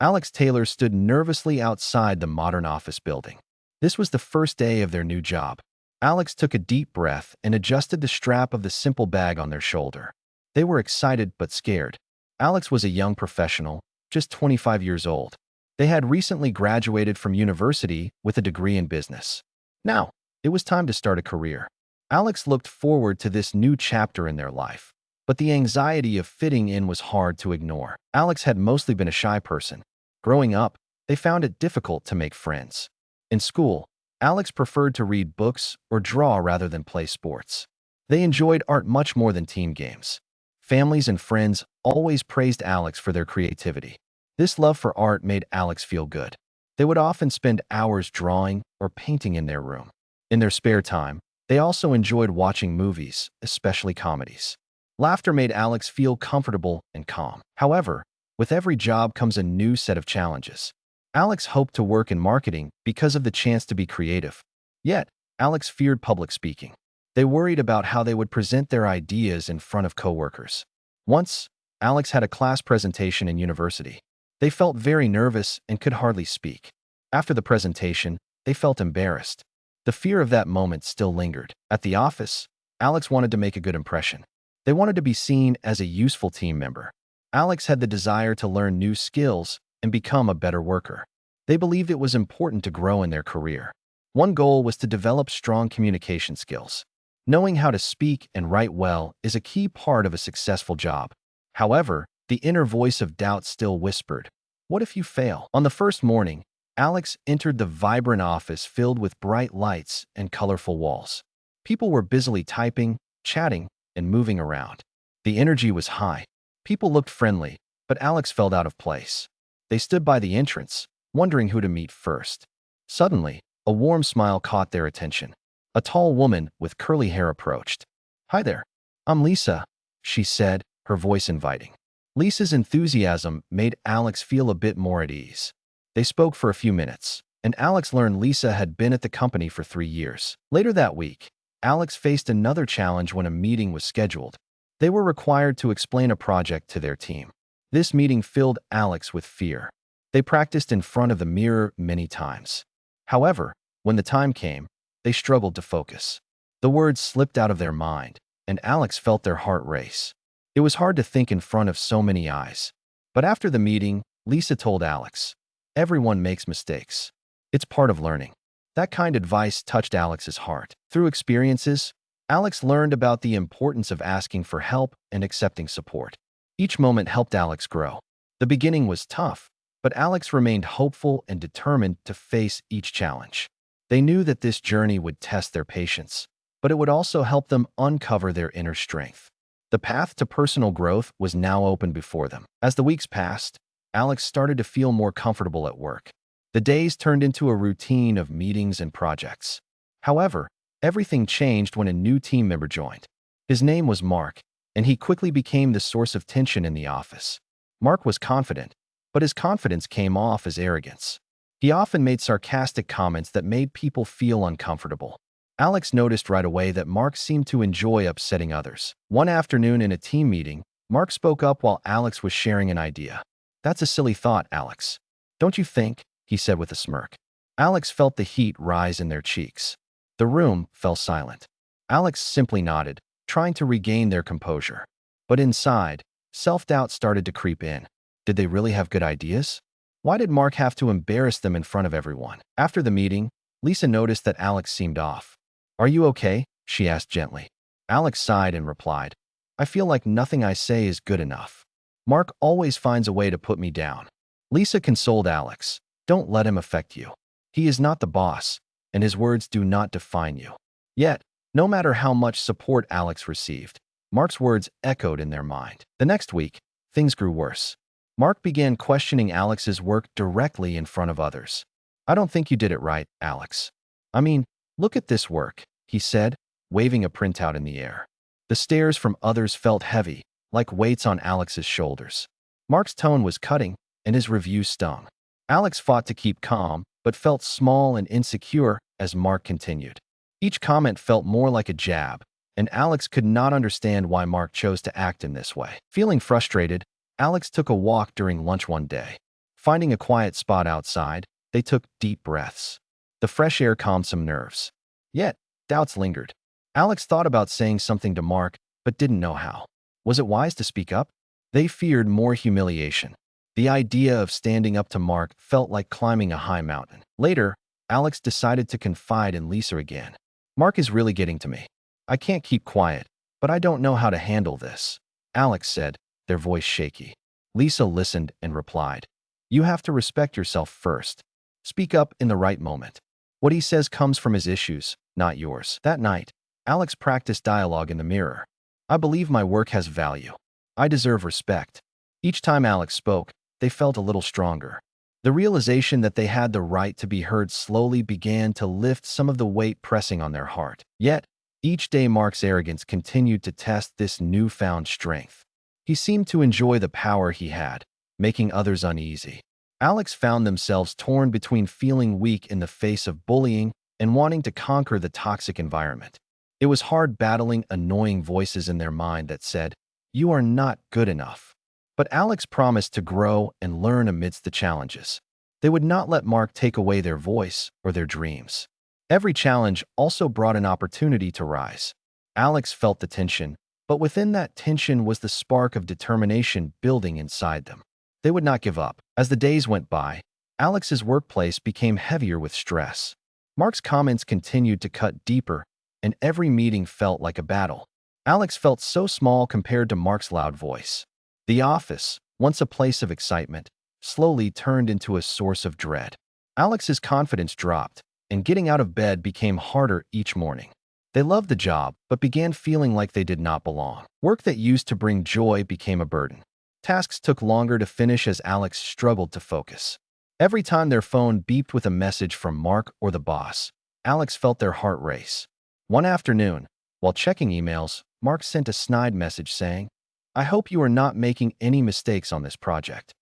Alex Taylor stood nervously outside the modern office building. This was the first day of their new job. Alex took a deep breath and adjusted the strap of the simple bag on their shoulder. They were excited but scared. Alex was a young professional, just 25 years old. They had recently graduated from university with a degree in business. Now, it was time to start a career. Alex looked forward to this new chapter in their life. But the anxiety of fitting in was hard to ignore. Alex had mostly been a shy person. Growing up, they found it difficult to make friends. In school, Alex preferred to read books or draw rather than play sports. They enjoyed art much more than team games. Families and friends always praised Alex for their creativity. This love for art made Alex feel good. They would often spend hours drawing or painting in their room. In their spare time, they also enjoyed watching movies, especially comedies. Laughter made Alex feel comfortable and calm. However, with every job comes a new set of challenges. Alex hoped to work in marketing because of the chance to be creative. Yet, Alex feared public speaking. They worried about how they would present their ideas in front of coworkers. Once, Alex had a class presentation in university. They felt very nervous and could hardly speak. After the presentation, they felt embarrassed. The fear of that moment still lingered. At the office, Alex wanted to make a good impression. They wanted to be seen as a useful team member. Alex had the desire to learn new skills and become a better worker. They believed it was important to grow in their career. One goal was to develop strong communication skills. Knowing how to speak and write well is a key part of a successful job. However, the inner voice of doubt still whispered, "What if you fail?" On the first morning, Alex entered the vibrant office filled with bright lights and colorful walls. People were busily typing, chatting, and moving around. The energy was high. People looked friendly, but Alex felt out of place. They stood by the entrance, wondering who to meet first. Suddenly, a warm smile caught their attention. A tall woman with curly hair approached. "Hi there. I'm Lisa," she said, her voice inviting. Lisa's enthusiasm made Alex feel a bit more at ease. They spoke for a few minutes, and Alex learned Lisa had been at the company for 3 years. Later that week, Alex faced another challenge when a meeting was scheduled. They were required to explain a project to their team. This meeting filled Alex with fear. They practiced in front of the mirror many times. However, when the time came, they struggled to focus. The words slipped out of their mind, and Alex felt their heart race. It was hard to think in front of so many eyes. But after the meeting, Lisa told Alex, "Everyone makes mistakes. It's part of learning." That kind advice touched Alex's heart. Through experiences, Alex learned about the importance of asking for help and accepting support. Each moment helped Alex grow. The beginning was tough, but Alex remained hopeful and determined to face each challenge. They knew that this journey would test their patience, but it would also help them uncover their inner strength. The path to personal growth was now open before them. As the weeks passed, Alex started to feel more comfortable at work. The days turned into a routine of meetings and projects. However, everything changed when a new team member joined. His name was Mark, and he quickly became the source of tension in the office. Mark was confident, but his confidence came off as arrogance. He often made sarcastic comments that made people feel uncomfortable. Alex noticed right away that Mark seemed to enjoy upsetting others. One afternoon in a team meeting, Mark spoke up while Alex was sharing an idea. "That's a silly thought, Alex. Don't you think?" he said with a smirk. Alex felt the heat rise in their cheeks. The room fell silent. Alex simply nodded, trying to regain their composure. But inside, self-doubt started to creep in. Did they really have good ideas? Why did Mark have to embarrass them in front of everyone? After the meeting, Lisa noticed that Alex seemed off. "Are you okay?" she asked gently. Alex sighed and replied, "I feel like nothing I say is good enough. Mark always finds a way to put me down." Lisa consoled Alex. "Don't let him affect you. He is not the boss, and his words do not define you." Yet, no matter how much support Alex received, Mark's words echoed in their mind. The next week, things grew worse. Mark began questioning Alex's work directly in front of others. "I don't think you did it right, Alex. I mean, look at this work," he said, waving a printout in the air. The stares from others felt heavy, like weights on Alex's shoulders. Mark's tone was cutting, and his review stung. Alex fought to keep calm, but felt small and insecure as Mark continued. Each comment felt more like a jab, and Alex could not understand why Mark chose to act in this way. Feeling frustrated, Alex took a walk during lunch one day. Finding a quiet spot outside, they took deep breaths. The fresh air calmed some nerves. Yet, doubts lingered. Alex thought about saying something to Mark, but didn't know how. Was it wise to speak up? They feared more humiliation. The idea of standing up to Mark felt like climbing a high mountain. Later, Alex decided to confide in Lisa again. Mark is really getting to me. I can't keep quiet, but I don't know how to handle this, Alex said, their voice shaky. Lisa listened and replied, "You have to respect yourself first. Speak up in the right moment. What he says comes from his issues, not yours." That night, Alex practiced dialogue in the mirror. "I believe my work has value. I deserve respect." Each time Alex spoke, they felt a little stronger. The realization that they had the right to be heard slowly began to lift some of the weight pressing on their heart. Yet, each day Mark's arrogance continued to test this newfound strength. He seemed to enjoy the power he had, making others uneasy. Alex found themselves torn between feeling weak in the face of bullying and wanting to conquer the toxic environment. It was hard battling annoying voices in their mind that said, "You are not good enough." But Alex promised to grow and learn amidst the challenges. They would not let Mark take away their voice or their dreams. Every challenge also brought an opportunity to rise. Alex felt the tension, but within that tension was the spark of determination building inside them. They would not give up. As the days went by, Alex's workplace became heavier with stress. Mark's comments continued to cut deeper, and every meeting felt like a battle. Alex felt so small compared to Mark's loud voice. The office, once a place of excitement, slowly turned into a source of dread. Alex's confidence dropped, and getting out of bed became harder each morning. They loved the job, but began feeling like they did not belong. Work that used to bring joy became a burden. Tasks took longer to finish as Alex struggled to focus. Every time their phone beeped with a message from Mark or the boss, Alex felt their heart race. One afternoon, while checking emails, Mark sent a snide message saying, "I hope you are not making any mistakes on this project."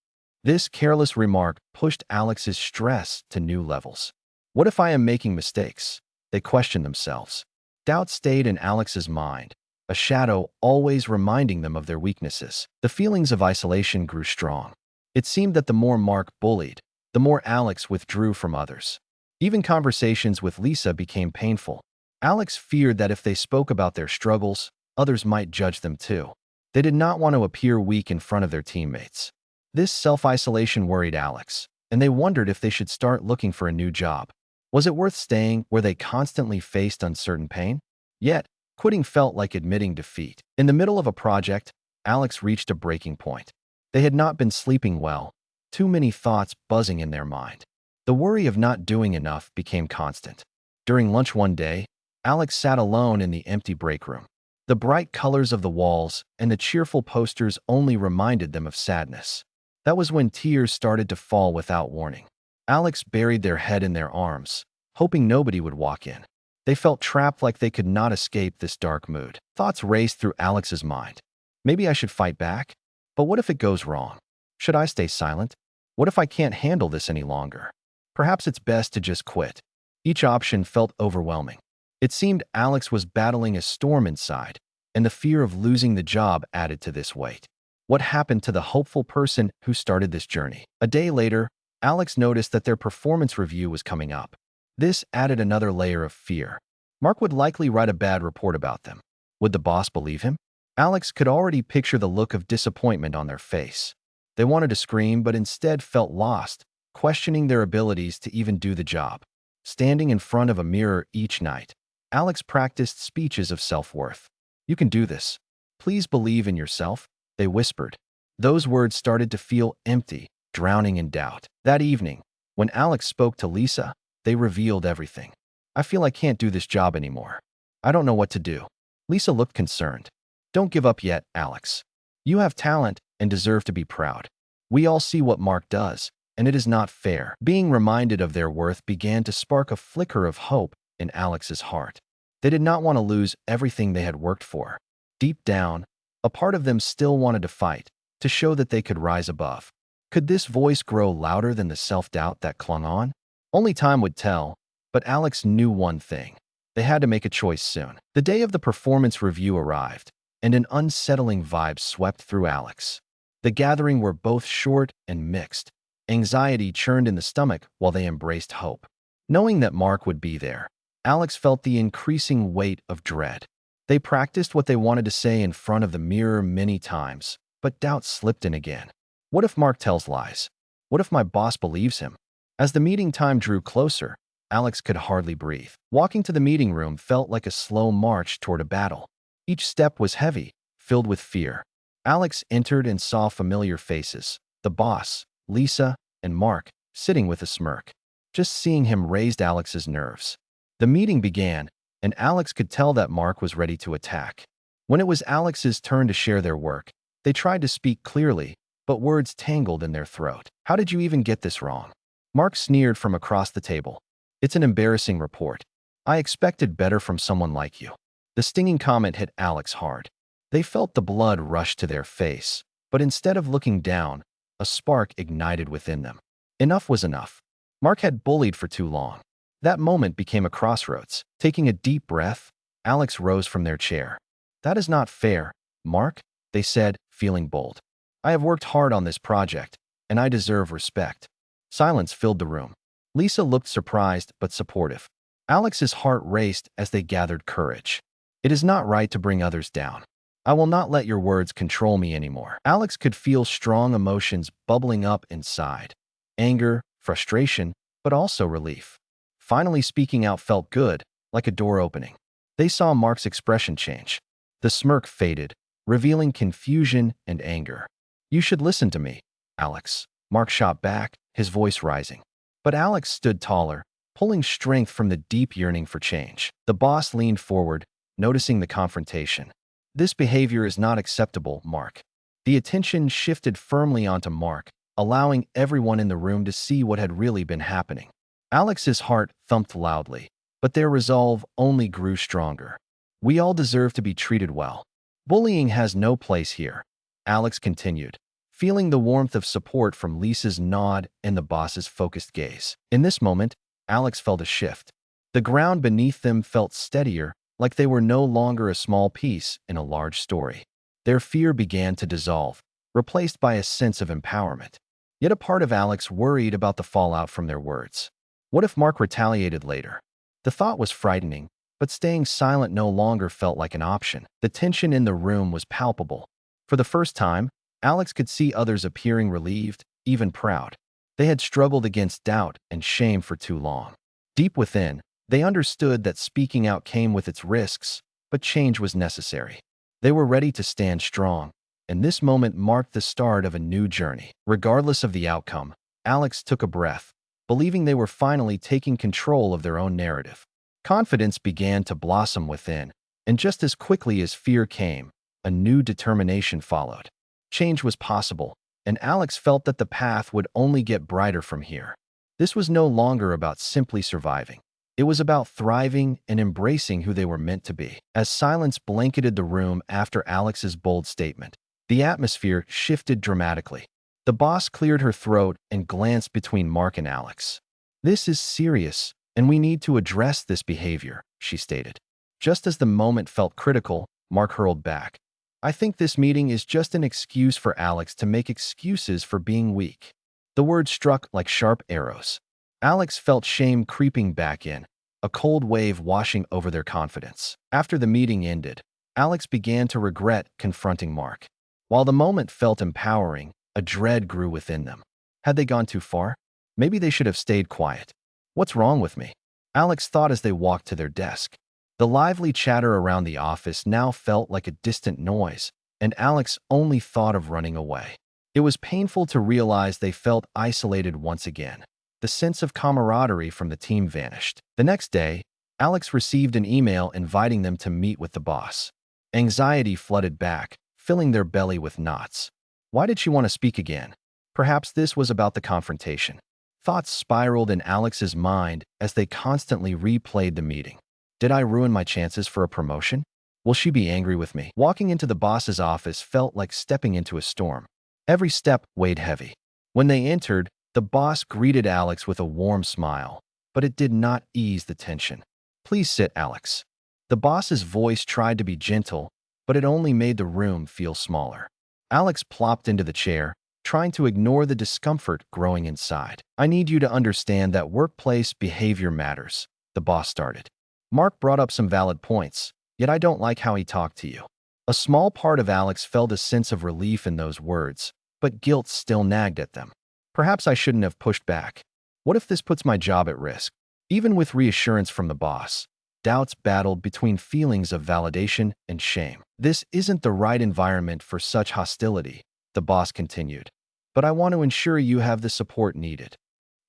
This careless remark pushed Alex's stress to new levels. What if I am making mistakes? They questioned themselves. Doubt stayed in Alex's mind, a shadow always reminding them of their weaknesses. The feelings of isolation grew strong. It seemed that the more Mark bullied, the more Alex withdrew from others. Even conversations with Lisa became painful. Alex feared that if they spoke about their struggles, others might judge them too. They did not want to appear weak in front of their teammates. This self-isolation worried Alex, and they wondered if they should start looking for a new job. Was it worth staying where they constantly faced uncertain pain? Yet, quitting felt like admitting defeat. In the middle of a project, Alex reached a breaking point. They had not been sleeping well, too many thoughts buzzing in their mind. The worry of not doing enough became constant. During lunch one day, Alex sat alone in the empty break room. The bright colors of the walls and the cheerful posters only reminded them of sadness. That was when tears started to fall without warning. Alex buried their head in their arms, hoping nobody would walk in. They felt trapped, like they could not escape this dark mood. Thoughts raced through Alex's mind. Maybe I should fight back? But what if it goes wrong? Should I stay silent? What if I can't handle this any longer? Perhaps it's best to just quit. Each option felt overwhelming. It seemed Alex was battling a storm inside, and the fear of losing the job added to this weight. What happened to the hopeful person who started this journey? A day later, Alex noticed that their performance review was coming up. This added another layer of fear. Mark would likely write a bad report about them. Would the boss believe him? Alex could already picture the look of disappointment on their face. They wanted to scream, but instead felt lost, questioning their abilities to even do the job. Standing in front of a mirror each night, Alex practiced speeches of self-worth. "You can do this. Please believe in yourself," they whispered. Those words started to feel empty, drowning in doubt. That evening, when Alex spoke to Lisa, they revealed everything. "I feel I can't do this job anymore. I don't know what to do." Lisa looked concerned. "Don't give up yet, Alex. You have talent and deserve to be proud. We all see what Mark does, and it is not fair." Being reminded of their worth began to spark a flicker of hope in Alex's heart. They did not want to lose everything they had worked for. Deep down, a part of them still wanted to fight, to show that they could rise above. Could this voice grow louder than the self-doubt that clung on? Only time would tell, but Alex knew one thing. They had to make a choice soon. The day of the performance review arrived, and an unsettling vibe swept through Alex. The gathering were both short and mixed. Anxiety churned in the stomach while they embraced hope. Knowing that Mark would be there, Alex felt the increasing weight of dread. They practiced what they wanted to say in front of the mirror many times, but doubt slipped in again. What if Mark tells lies? What if my boss believes him? As the meeting time drew closer, Alex could hardly breathe. Walking to the meeting room felt like a slow march toward a battle. Each step was heavy, filled with fear. Alex entered and saw familiar faces: the boss, Lisa, and Mark, sitting with a smirk. Just seeing him raised Alex's nerves. The meeting began, and Alex could tell that Mark was ready to attack. When it was Alex's turn to share their work, they tried to speak clearly, but words tangled in their throat. "How did you even get this wrong?" Mark sneered from across the table. "It's an embarrassing report. I expected better from someone like you." The stinging comment hit Alex hard. They felt the blood rush to their face, but instead of looking down, a spark ignited within them. Enough was enough. Mark had bullied for too long. That moment became a crossroads. Taking a deep breath, Alex rose from their chair. "That is not fair, Mark," they said, feeling bold. "I have worked hard on this project, and I deserve respect." Silence filled the room. Lisa looked surprised but supportive. Alex's heart raced as they gathered courage. "It is not right to bring others down. I will not let your words control me anymore." Alex could feel strong emotions bubbling up inside: anger, frustration, but also relief. Finally speaking out felt good, like a door opening. They saw Mark's expression change. The smirk faded, revealing confusion and anger. "You should listen to me, Alex," Mark shot back, his voice rising. But Alex stood taller, pulling strength from the deep yearning for change. The boss leaned forward, noticing the confrontation. "This behavior is not acceptable, Mark." The attention shifted firmly onto Mark, allowing everyone in the room to see what had really been happening. Alex's heart thumped loudly, but their resolve only grew stronger. "We all deserve to be treated well. Bullying has no place here," Alex continued, feeling the warmth of support from Lisa's nod and the boss's focused gaze. In this moment, Alex felt a shift. The ground beneath them felt steadier, like they were no longer a small piece in a large story. Their fear began to dissolve, replaced by a sense of empowerment. Yet a part of Alex worried about the fallout from their words. What if Mark retaliated later? The thought was frightening, but staying silent no longer felt like an option. The tension in the room was palpable. For the first time, Alex could see others appearing relieved, even proud. They had struggled against doubt and shame for too long. Deep within, they understood that speaking out came with its risks, but change was necessary. They were ready to stand strong, and this moment marked the start of a new journey. Regardless of the outcome, Alex took a breath, believing they were finally taking control of their own narrative. Confidence began to blossom within, and just as quickly as fear came, a new determination followed. Change was possible, and Alex felt that the path would only get brighter from here. This was no longer about simply surviving. It was about thriving and embracing who they were meant to be. As silence blanketed the room after Alex's bold statement, the atmosphere shifted dramatically. The boss cleared her throat and glanced between Mark and Alex. "This is serious, and we need to address this behavior," she stated. Just as the moment felt critical, Mark hurled back. "I think this meeting is just an excuse for Alex to make excuses for being weak." The words struck like sharp arrows. Alex felt shame creeping back in, a cold wave washing over their confidence. After the meeting ended, Alex began to regret confronting Mark. While the moment felt empowering, a dread grew within them. Had they gone too far? Maybe they should have stayed quiet. "What's wrong with me?" Alex thought as they walked to their desk. The lively chatter around the office now felt like a distant noise, and Alex only thought of running away. It was painful to realize they felt isolated once again. The sense of camaraderie from the team vanished. The next day, Alex received an email inviting them to meet with the boss. Anxiety flooded back, filling their belly with knots. Why did she want to speak again? Perhaps this was about the confrontation. Thoughts spiraled in Alex's mind as they constantly replayed the meeting. Did I ruin my chances for a promotion? Will she be angry with me? Walking into the boss's office felt like stepping into a storm. Every step weighed heavy. When they entered, the boss greeted Alex with a warm smile, but it did not ease the tension. "Please sit, Alex." The boss's voice tried to be gentle, but it only made the room feel smaller. Alex plopped into the chair, trying to ignore the discomfort growing inside. "I need you to understand that workplace behavior matters," the boss started. "Mark brought up some valid points, yet I don't like how he talked to you." A small part of Alex felt a sense of relief in those words, but guilt still nagged at them. "Perhaps I shouldn't have pushed back. What if this puts my job at risk?" Even with reassurance from the boss, doubts battled between feelings of validation and shame. "This isn't the right environment for such hostility," the boss continued. "But I want to ensure you have the support needed."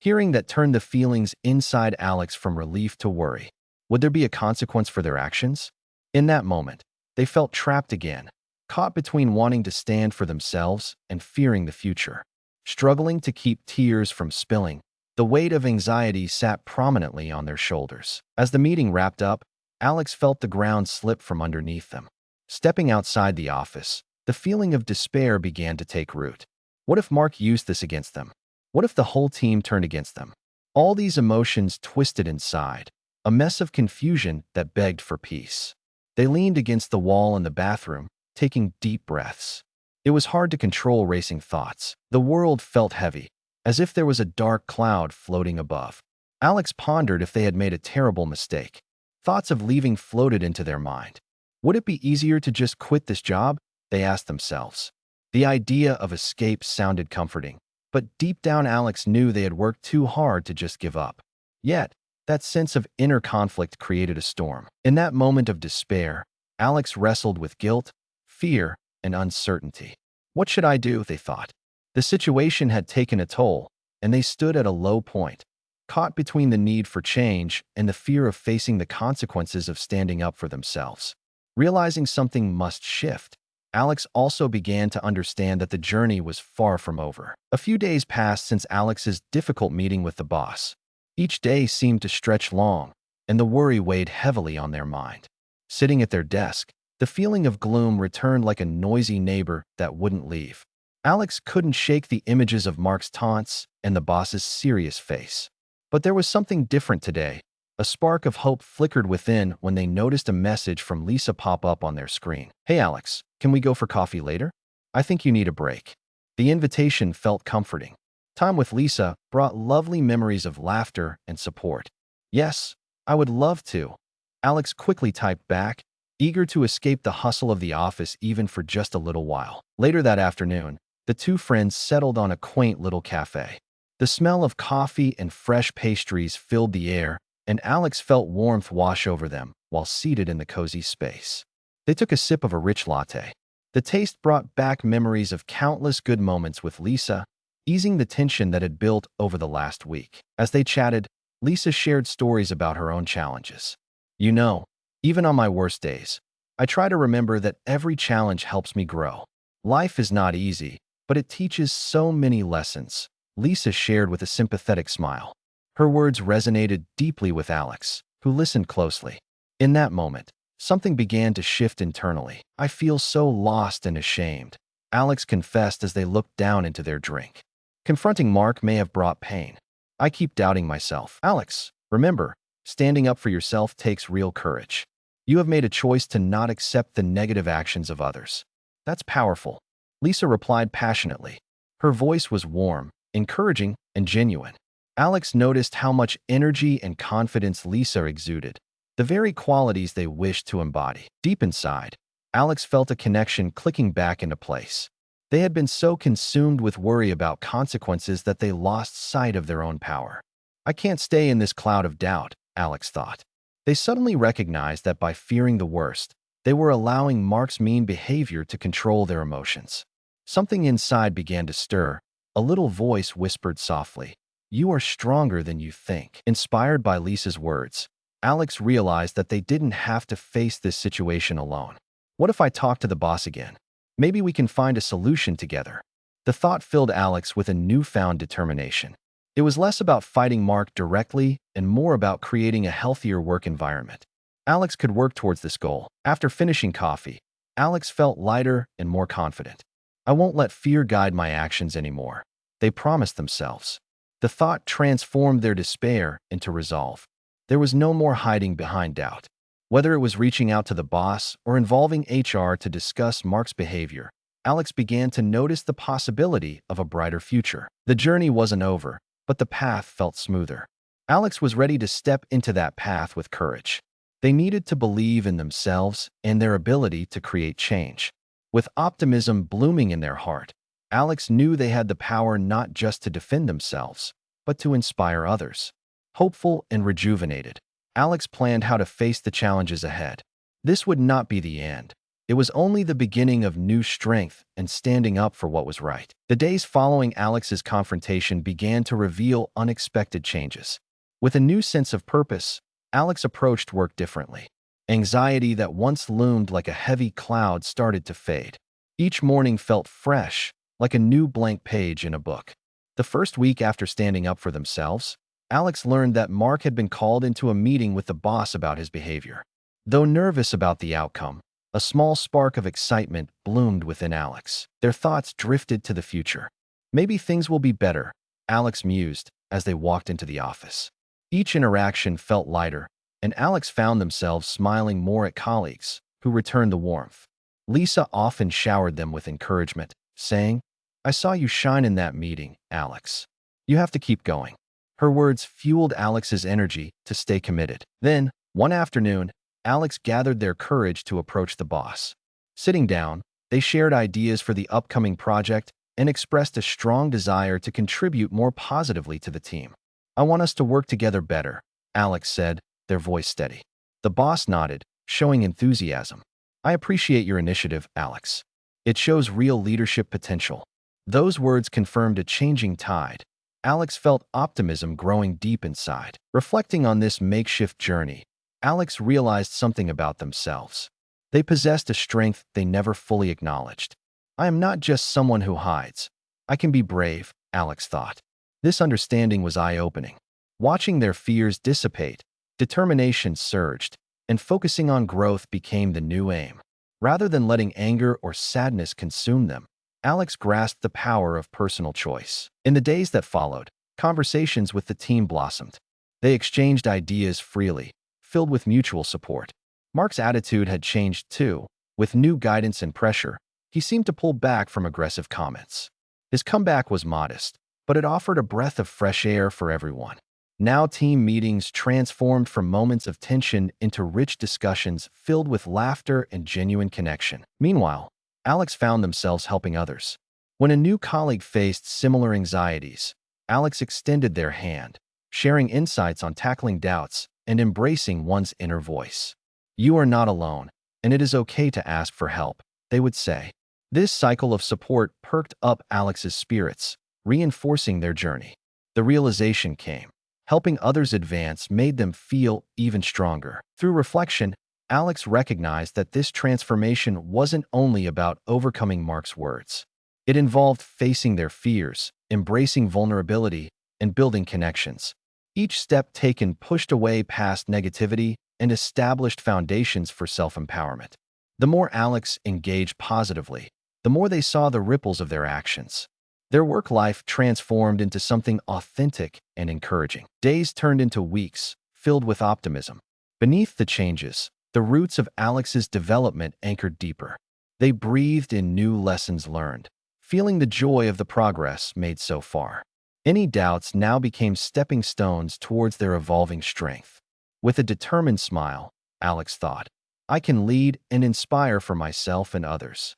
Hearing that turned the feelings inside Alex from relief to worry. Would there be a consequence for their actions? In that moment, they felt trapped again, caught between wanting to stand for themselves and fearing the future. Struggling to keep tears from spilling, the weight of anxiety sat prominently on their shoulders. As the meeting wrapped up, Alex felt the ground slip from underneath them. Stepping outside the office, the feeling of despair began to take root. What if Mark used this against them? What if the whole team turned against them? All these emotions twisted inside, a mess of confusion that begged for peace. They leaned against the wall in the bathroom, taking deep breaths. It was hard to control racing thoughts. The world felt heavy, as if there was a dark cloud floating above. Alex pondered if they had made a terrible mistake. Thoughts of leaving floated into their mind. Would it be easier to just quit this job? They asked themselves. The idea of escape sounded comforting, but deep down Alex knew they had worked too hard to just give up. Yet, that sense of inner conflict created a storm. In that moment of despair, Alex wrestled with guilt, fear, and uncertainty. What should I do? They thought. The situation had taken a toll, and they stood at a low point, caught between the need for change and the fear of facing the consequences of standing up for themselves. Realizing something must shift, Alex also began to understand that the journey was far from over. A few days passed since Alex's difficult meeting with the boss. Each day seemed to stretch long, and the worry weighed heavily on their mind. Sitting at their desk, the feeling of gloom returned like a noisy neighbor that wouldn't leave. Alex couldn't shake the images of Mark's taunts and the boss's serious face. But there was something different today. A spark of hope flickered within when they noticed a message from Lisa pop up on their screen. "Hey Alex, can we go for coffee later? I think you need a break." The invitation felt comforting. Time with Lisa brought lovely memories of laughter and support. "Yes, I would love to." Alex quickly typed back, eager to escape the hustle of the office even for just a little while. Later that afternoon, the two friends settled on a quaint little cafe. The smell of coffee and fresh pastries filled the air, and Alex felt warmth wash over them while seated in the cozy space. They took a sip of a rich latte. The taste brought back memories of countless good moments with Lisa, easing the tension that had built over the last week. As they chatted, Lisa shared stories about her own challenges. "You know, even on my worst days, I try to remember that every challenge helps me grow. Life is not easy, but it teaches so many lessons," Lisa shared with a sympathetic smile. Her words resonated deeply with Alex, who listened closely. In that moment, something began to shift internally. "I feel so lost and ashamed," Alex confessed as they looked down into their drink. "Confronting Mark may have brought pain. I keep doubting myself." "Alex, remember, standing up for yourself takes real courage. You have made a choice to not accept the negative actions of others. That's powerful," Lisa replied passionately. Her voice was warm, encouraging, and genuine. Alex noticed how much energy and confidence Lisa exuded, the very qualities they wished to embody. Deep inside, Alex felt a connection clicking back into place. They had been so consumed with worry about consequences that they lost sight of their own power. "I can't stay in this cloud of doubt," Alex thought. They suddenly recognized that by fearing the worst, they were allowing Mark's mean behavior to control their emotions. Something inside began to stir. A little voice whispered softly, "You are stronger than you think." Inspired by Lisa's words, Alex realized that they didn't have to face this situation alone. "What if I talk to the boss again? Maybe we can find a solution together." The thought filled Alex with a newfound determination. It was less about fighting Mark directly and more about creating a healthier work environment. Alex could work towards this goal. After finishing coffee, Alex felt lighter and more confident. "I won't let fear guide my actions anymore," they promised themselves. The thought transformed their despair into resolve. There was no more hiding behind doubt. Whether it was reaching out to the boss or involving HR to discuss Mark's behavior, Alex began to notice the possibility of a brighter future. The journey wasn't over, but the path felt smoother. Alex was ready to step into that path with courage. They needed to believe in themselves and their ability to create change. With optimism blooming in their heart, Alex knew they had the power not just to defend themselves, but to inspire others. Hopeful and rejuvenated, Alex planned how to face the challenges ahead. This would not be the end. It was only the beginning of new strength and standing up for what was right. The days following Alex's confrontation began to reveal unexpected changes. With a new sense of purpose, Alex approached work differently. Anxiety that once loomed like a heavy cloud started to fade. Each morning felt fresh, like a new blank page in a book. The first week after standing up for themselves, Alex learned that Mark had been called into a meeting with the boss about his behavior. Though nervous about the outcome, a small spark of excitement bloomed within Alex. Their thoughts drifted to the future. Maybe things will be better, Alex mused as they walked into the office. Each interaction felt lighter, and Alex found themselves smiling more at colleagues who returned the warmth. Lisa often showered them with encouragement, saying, "I saw you shine in that meeting, Alex. You have to keep going." Her words fueled Alex's energy to stay committed. Then, one afternoon, Alex gathered their courage to approach the boss. Sitting down, they shared ideas for the upcoming project and expressed a strong desire to contribute more positively to the team. "I want us to work together better," Alex said, their voice steady. The boss nodded, showing enthusiasm. "I appreciate your initiative, Alex. It shows real leadership potential." Those words confirmed a changing tide. Alex felt optimism growing deep inside. Reflecting on this makeshift journey, Alex realized something about themselves. They possessed a strength they never fully acknowledged. "I am not just someone who hides. I can be brave," Alex thought. This understanding was eye-opening. Watching their fears dissipate, determination surged, and focusing on growth became the new aim. Rather than letting anger or sadness consume them, Alex grasped the power of personal choice. In the days that followed, conversations with the team blossomed. They exchanged ideas freely, filled with mutual support. Mark's attitude had changed too. With new guidance and pressure, he seemed to pull back from aggressive comments. His comeback was modest, but it offered a breath of fresh air for everyone. Now team meetings transformed from moments of tension into rich discussions filled with laughter and genuine connection. Meanwhile, Alex found themselves helping others. When a new colleague faced similar anxieties, Alex extended their hand, sharing insights on tackling doubts and embracing one's inner voice. "You are not alone, and it is okay to ask for help," they would say. This cycle of support perked up Alex's spirits, reinforcing their journey. The realization came. Helping others advance made them feel even stronger. Through reflection, Alex recognized that this transformation wasn't only about overcoming Mark's words. It involved facing their fears, embracing vulnerability, and building connections. Each step taken pushed away past negativity and established foundations for self-empowerment. The more Alex engaged positively, the more they saw the ripples of their actions. Their work life transformed into something authentic and encouraging. Days turned into weeks, filled with optimism. Beneath the changes, the roots of Alex's development anchored deeper. They breathed in new lessons learned, feeling the joy of the progress made so far. Any doubts now became stepping stones towards their evolving strength. With a determined smile, Alex thought, "I can lead and inspire for myself and others."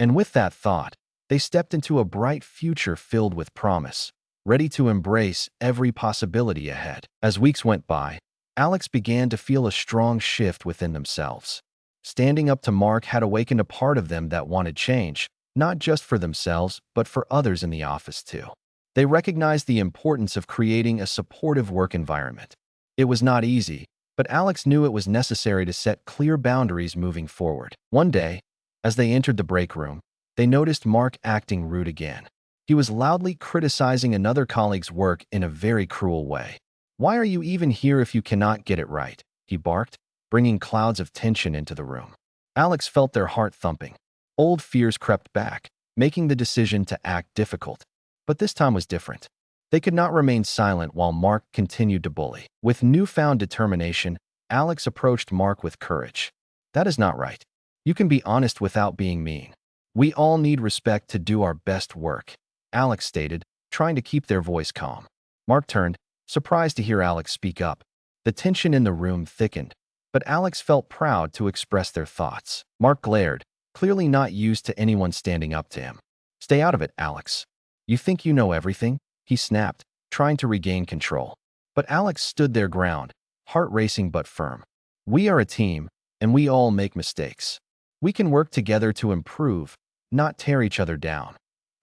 And with that thought, they stepped into a bright future filled with promise, ready to embrace every possibility ahead. As weeks went by, Alex began to feel a strong shift within themselves. Standing up to Mark had awakened a part of them that wanted change, not just for themselves, but for others in the office too. They recognized the importance of creating a supportive work environment. It was not easy, but Alex knew it was necessary to set clear boundaries moving forward. One day, as they entered the break room, they noticed Mark acting rude again. He was loudly criticizing another colleague's work in a very cruel way. "Why are you even here if you cannot get it right?" he barked, bringing clouds of tension into the room. Alex felt their heart thumping. Old fears crept back, making the decision to act difficult. But this time was different. They could not remain silent while Mark continued to bully. With newfound determination, Alex approached Mark with courage. "That is not right. You can be honest without being mean." We all need respect to do our best work, Alex stated, trying to keep their voice calm. Mark turned, surprised to hear Alex speak up. The tension in the room thickened, but Alex felt proud to express their thoughts. Mark glared, clearly not used to anyone standing up to him. Stay out of it, Alex. You think you know everything? He snapped, trying to regain control. But Alex stood their ground, heart racing but firm. We are a team, and we all make mistakes. We can work together to improve, not tear each other down.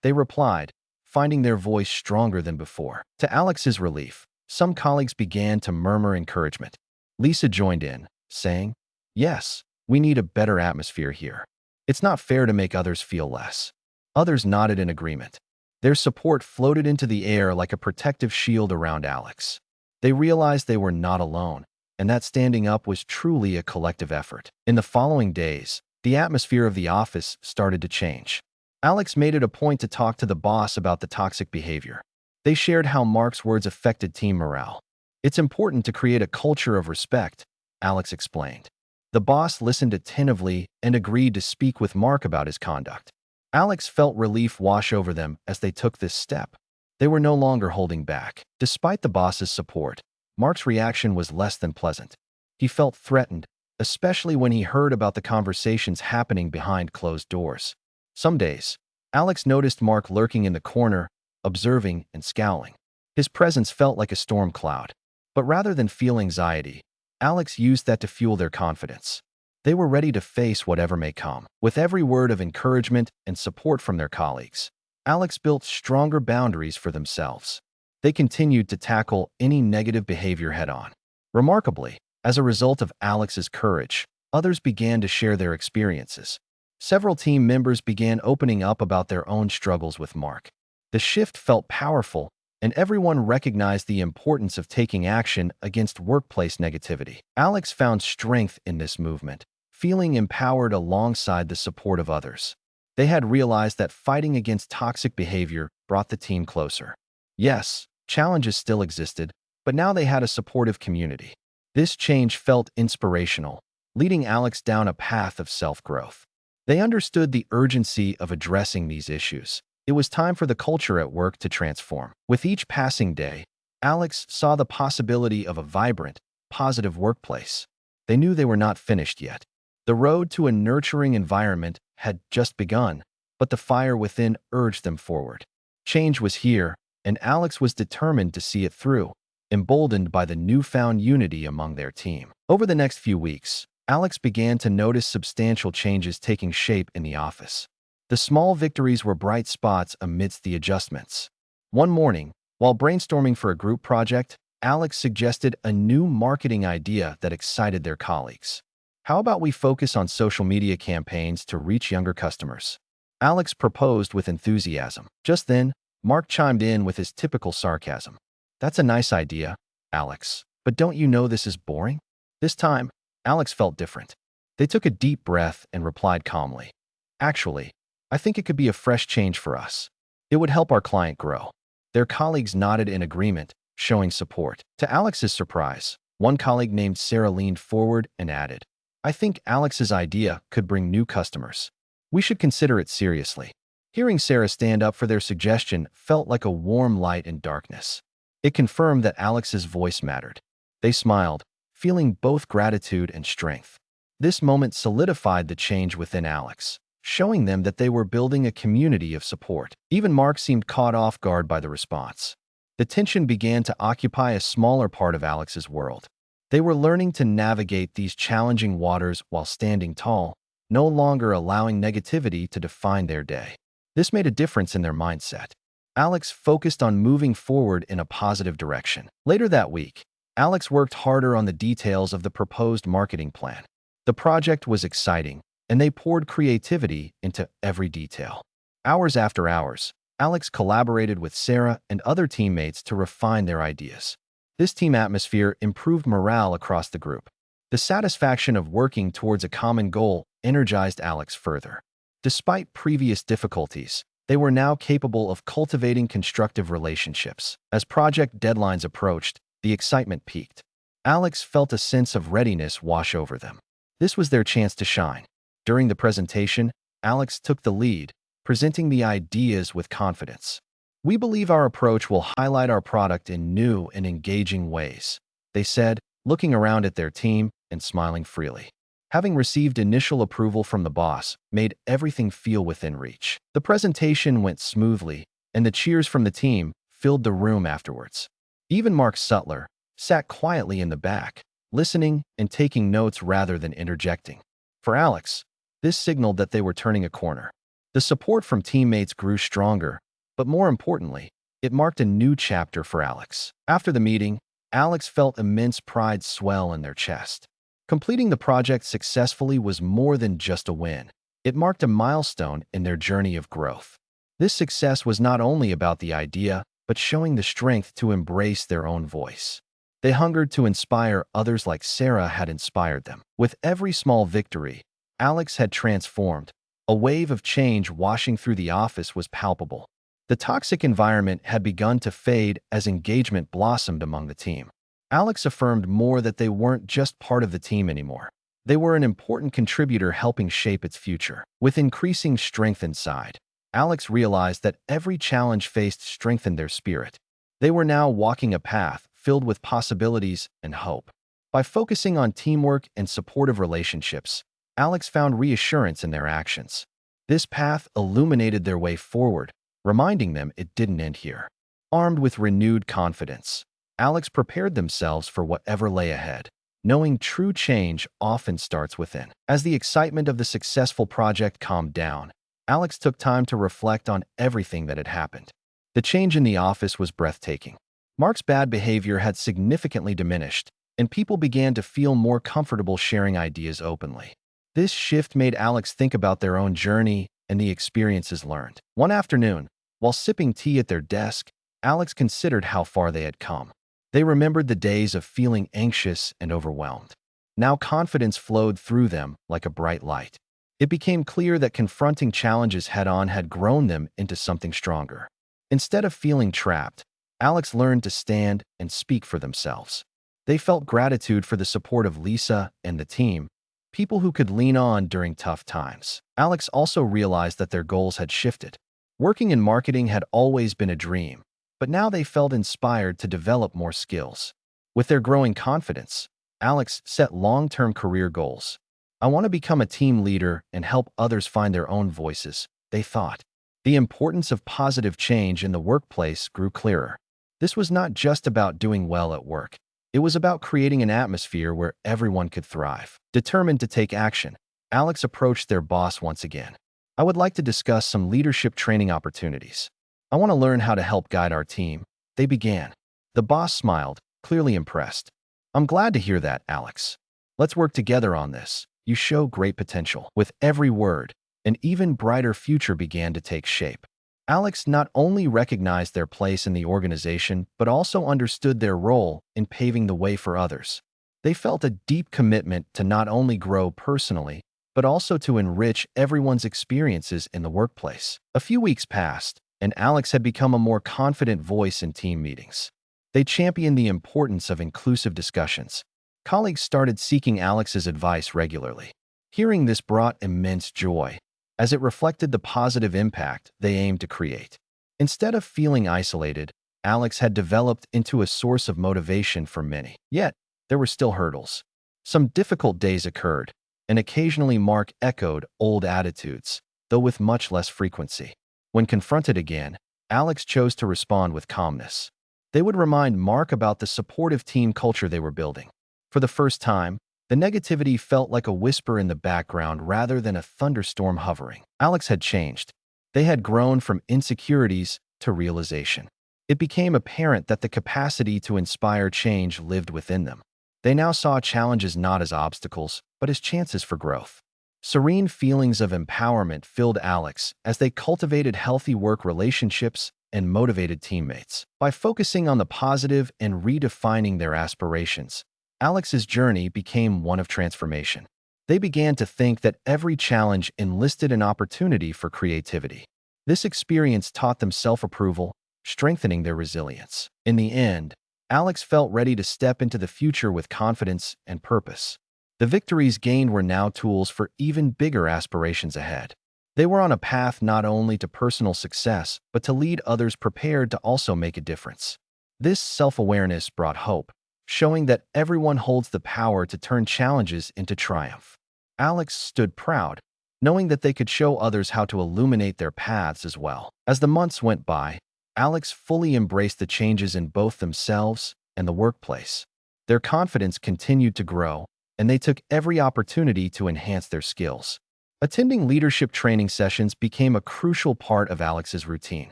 They replied, finding their voice stronger than before. To Alex's relief, some colleagues began to murmur encouragement. Lisa joined in, saying, "Yes, we need a better atmosphere here. It's not fair to make others feel less." Others nodded in agreement. Their support floated into the air like a protective shield around Alex. They realized they were not alone, and that standing up was truly a collective effort. In the following days, the atmosphere of the office started to change. Alex made it a point to talk to the boss about the toxic behavior. They shared how Mark's words affected team morale. It's important to create a culture of respect, Alex explained. The boss listened attentively and agreed to speak with Mark about his conduct. Alex felt relief wash over them as they took this step. They were no longer holding back. Despite the boss's support, Mark's reaction was less than pleasant. He felt threatened, especially when he heard about the conversations happening behind closed doors. Some days, Alex noticed Mark lurking in the corner, observing and scowling. His presence felt like a storm cloud. But rather than feel anxiety, Alex used that to fuel their confidence. They were ready to face whatever may come. With every word of encouragement and support from their colleagues, Alex built stronger boundaries for themselves. They continued to tackle any negative behavior head-on. Remarkably, as a result of Alex's courage, others began to share their experiences. Several team members began opening up about their own struggles with Mark. The shift felt powerful, and everyone recognized the importance of taking action against workplace negativity. Alex found strength in this movement, feeling empowered alongside the support of others. They had realized that fighting against toxic behavior brought the team closer. Yes, challenges still existed, but now they had a supportive community. This change felt inspirational, leading Alex down a path of self-growth. They understood the urgency of addressing these issues. It was time for the culture at work to transform. With each passing day, Alex saw the possibility of a vibrant, positive workplace. They knew they were not finished yet. The road to a nurturing environment had just begun, but the fire within urged them forward. Change was here, and Alex was determined to see it through, emboldened by the newfound unity among their team. Over the next few weeks, Alex began to notice substantial changes taking shape in the office. The small victories were bright spots amidst the adjustments. One morning, while brainstorming for a group project, Alex suggested a new marketing idea that excited their colleagues. "How about we focus on social media campaigns to reach younger customers?" Alex proposed with enthusiasm. Just then, Mark chimed in with his typical sarcasm. "That's a nice idea, Alex, but don't you know this is boring?" This time, Alex felt different. They took a deep breath and replied calmly, "Actually, I think it could be a fresh change for us. It would help our client grow." Their colleagues nodded in agreement, showing support. To Alex's surprise, one colleague named Sarah leaned forward and added, "I think Alex's idea could bring new customers. We should consider it seriously." Hearing Sarah stand up for their suggestion felt like a warm light in darkness. It confirmed that Alex's voice mattered. They smiled, feeling both gratitude and strength. This moment solidified the change within Alex, showing them that they were building a community of support. Even Mark seemed caught off guard by the response. The tension began to occupy a smaller part of Alex's world. They were learning to navigate these challenging waters while standing tall, no longer allowing negativity to define their day. This made a difference in their mindset. Alex focused on moving forward in a positive direction. Later that week, Alex worked harder on the details of the proposed marketing plan. The project was exciting, and they poured creativity into every detail. Hours after hours, Alex collaborated with Sarah and other teammates to refine their ideas. This team atmosphere improved morale across the group. The satisfaction of working towards a common goal energized Alex further. Despite previous difficulties, they were now capable of cultivating constructive relationships. As project deadlines approached, the excitement peaked. Alex felt a sense of readiness wash over them. This was their chance to shine. During the presentation, Alex took the lead, presenting the ideas with confidence. "We believe our approach will highlight our product in new and engaging ways," they said, looking around at their team and smiling freely. Having received initial approval from the boss made everything feel within reach. The presentation went smoothly, and the cheers from the team filled the room afterwards. Even Mark Sutler sat quietly in the back, listening and taking notes rather than interjecting. For Alex, this signaled that they were turning a corner. The support from teammates grew stronger, but more importantly, it marked a new chapter for Alex. After the meeting, Alex felt immense pride swell in their chest. Completing the project successfully was more than just a win. It marked a milestone in their journey of growth. This success was not only about the idea, but showing the strength to embrace their own voice. They hungered to inspire others like Sarah had inspired them. With every small victory, Alex had transformed. A wave of change washing through the office was palpable. The toxic environment had begun to fade as engagement blossomed among the team. Alex affirmed more that they weren't just part of the team anymore. They were an important contributor helping shape its future. With increasing strength inside, Alex realized that every challenge faced strengthened their spirit. They were now walking a path filled with possibilities and hope. By focusing on teamwork and supportive relationships, Alex found reassurance in their actions. This path illuminated their way forward, reminding them it didn't end here. Armed with renewed confidence, Alex prepared themselves for whatever lay ahead, knowing true change often starts within. As the excitement of the successful project calmed down, Alex took time to reflect on everything that had happened. The change in the office was breathtaking. Mark's bad behavior had significantly diminished, and people began to feel more comfortable sharing ideas openly. This shift made Alex think about their own journey and the experiences learned. One afternoon, while sipping tea at their desk, Alex considered how far they had come. They remembered the days of feeling anxious and overwhelmed. Now confidence flowed through them like a bright light. It became clear that confronting challenges head-on had grown them into something stronger. Instead of feeling trapped, Alex learned to stand and speak for themselves. They felt gratitude for the support of Lisa and the team, people who could lean on during tough times. Alex also realized that their goals had shifted. Working in marketing had always been a dream, but now they felt inspired to develop more skills. With their growing confidence, Alex set long-term career goals. "I want to become a team leader and help others find their own voices," they thought. The importance of positive change in the workplace grew clearer. This was not just about doing well at work. It was about creating an atmosphere where everyone could thrive. Determined to take action, Alex approached their boss once again. "I would like to discuss some leadership training opportunities. I want to learn how to help guide our team," they began. The boss smiled, clearly impressed. "I'm glad to hear that, Alex. Let's work together on this. You show great potential." With every word, an even brighter future began to take shape. Alex not only recognized their place in the organization, but also understood their role in paving the way for others. They felt a deep commitment to not only grow personally, but also to enrich everyone's experiences in the workplace. A few weeks passed, and Alex had become a more confident voice in team meetings. They championed the importance of inclusive discussions. Colleagues started seeking Alex's advice regularly. Hearing this brought immense joy, as it reflected the positive impact they aimed to create. Instead of feeling isolated, Alex had developed into a source of motivation for many. Yet, there were still hurdles. Some difficult days occurred, and occasionally Mark echoed old attitudes, though with much less frequency. When confronted again, Alex chose to respond with calmness. They would remind Mark about the supportive team culture they were building. For the first time, the negativity felt like a whisper in the background rather than a thunderstorm hovering. Alex had changed. They had grown from insecurities to realization. It became apparent that the capacity to inspire change lived within them. They now saw challenges not as obstacles, but as chances for growth. Serene feelings of empowerment filled Alex as they cultivated healthy work relationships and motivated teammates. By focusing on the positive and redefining their aspirations, Alex's journey became one of transformation. They began to think that every challenge enlisted an opportunity for creativity. This experience taught them self-approval, strengthening their resilience. In the end, Alex felt ready to step into the future with confidence and purpose. The victories gained were now tools for even bigger aspirations ahead. They were on a path not only to personal success, but to lead others prepared to also make a difference. This self-awareness brought hope, showing that everyone holds the power to turn challenges into triumph. Alex stood proud, knowing that they could show others how to illuminate their paths as well. As the months went by, Alex fully embraced the changes in both themselves and the workplace. Their confidence continued to grow, and they took every opportunity to enhance their skills. Attending leadership training sessions became a crucial part of Alex's routine.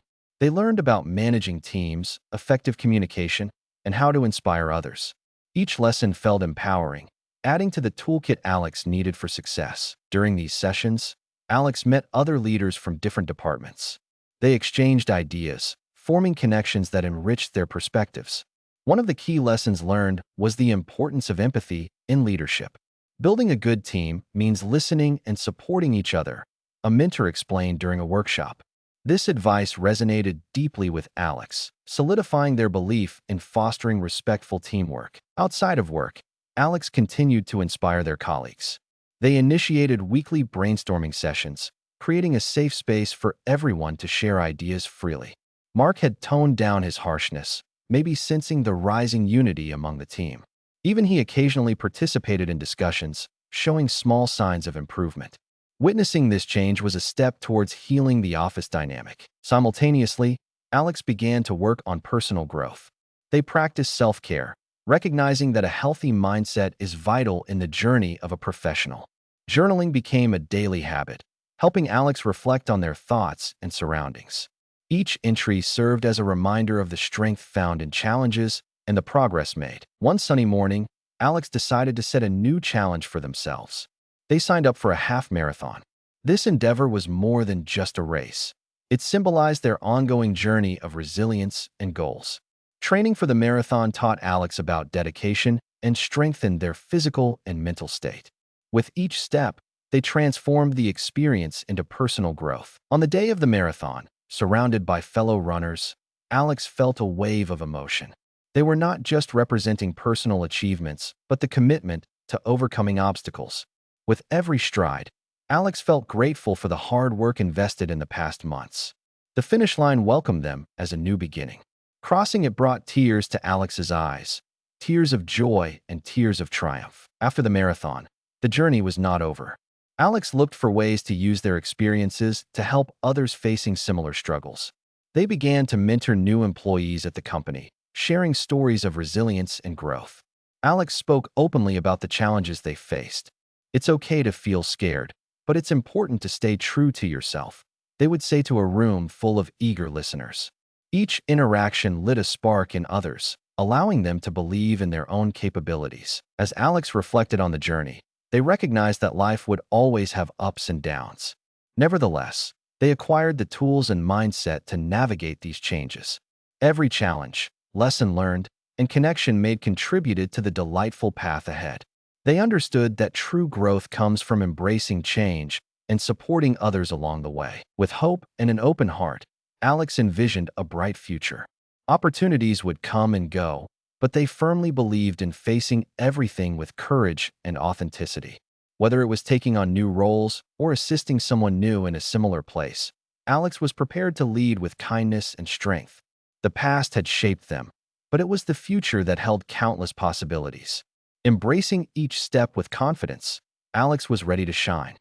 They learned about managing teams, effective communication, and how to inspire others. Each lesson felt empowering, adding to the toolkit Alex needed for success. During these sessions, Alex met other leaders from different departments. They exchanged ideas, forming connections that enriched their perspectives. One of the key lessons learned was the importance of empathy in leadership. Building a good team means listening and supporting each other, a mentor explained during a workshop. This advice resonated deeply with Alex, solidifying their belief in fostering respectful teamwork. Outside of work, Alex continued to inspire their colleagues. They initiated weekly brainstorming sessions, creating a safe space for everyone to share ideas freely. Mark had toned down his harshness, maybe sensing the rising unity among the team. Even he occasionally participated in discussions, showing small signs of improvement. Witnessing this change was a step towards healing the office dynamic. Simultaneously, Alex began to work on personal growth. They practiced self-care, recognizing that a healthy mindset is vital in the journey of a professional. Journaling became a daily habit, helping Alex reflect on their thoughts and surroundings. Each entry served as a reminder of the strength found in challenges and the progress made. One sunny morning, Alex decided to set a new challenge for themselves. They signed up for a half marathon. This endeavor was more than just a race. It symbolized their ongoing journey of resilience and goals. Training for the marathon taught Alex about dedication and strengthened their physical and mental state. With each step, they transformed the experience into personal growth. On the day of the marathon, surrounded by fellow runners, Alex felt a wave of emotion. They were not just representing personal achievements, but the commitment to overcoming obstacles. With every stride, Alex felt grateful for the hard work invested in the past months. The finish line welcomed them as a new beginning. Crossing it brought tears to Alex's eyes, tears of joy and tears of triumph. After the marathon, the journey was not over. Alex looked for ways to use their experiences to help others facing similar struggles. They began to mentor new employees at the company, sharing stories of resilience and growth. Alex spoke openly about the challenges they faced. It's okay to feel scared, but it's important to stay true to yourself, they would say to a room full of eager listeners. Each interaction lit a spark in others, allowing them to believe in their own capabilities. As Alex reflected on the journey, they recognized that life would always have ups and downs. Nevertheless, they acquired the tools and mindset to navigate these changes. Every challenge, lesson learned, and connection made contributed to the delightful path ahead. They understood that true growth comes from embracing change and supporting others along the way. With hope and an open heart, Alex envisioned a bright future. Opportunities would come and go, but they firmly believed in facing everything with courage and authenticity. Whether it was taking on new roles or assisting someone new in a similar place, Alex was prepared to lead with kindness and strength. The past had shaped them, but it was the future that held countless possibilities. Embracing each step with confidence, Alex was ready to shine.